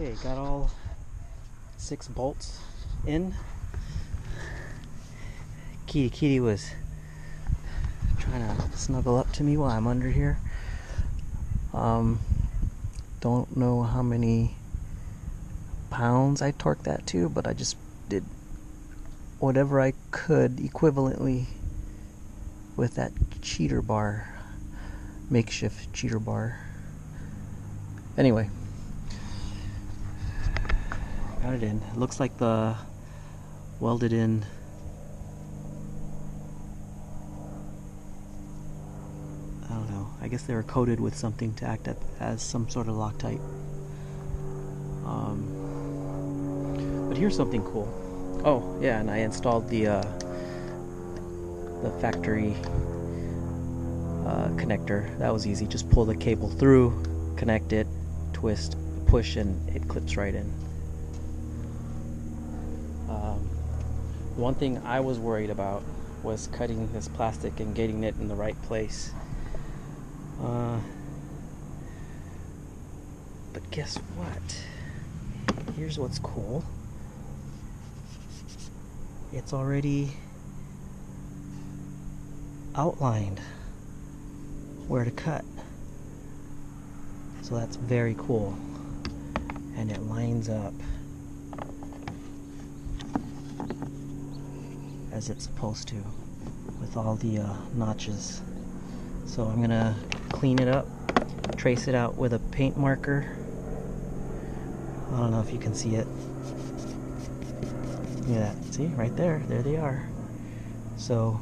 Okay, got all 6 bolts in. Kitty was trying to snuggle up to me while I'm under here. Don't know how many pounds I torqued that to, but I just did whatever I could equivalently with that cheater bar, makeshift cheater bar. Anyway, got it in. It looks like the welded in I don't know, I guess they were coated with something to act as some sort of Loctite. But here's something cool. Oh yeah, and I installed the factory connector. That was easy. Just pull the cable through, connect it, twist, push, and it clips right in. One thing I was worried about was cutting this plastic and getting it in the right place. But guess what? Here's what's cool. It's already outlined where to cut. So that's very cool. And it lines up as it's supposed to with all the notches. So I'm gonna clean it up, trace it out with a paint marker. I don't know if you can see it. Look at that. See, right there. There they are. So,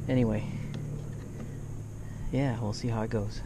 anyway, yeah, we'll see how it goes.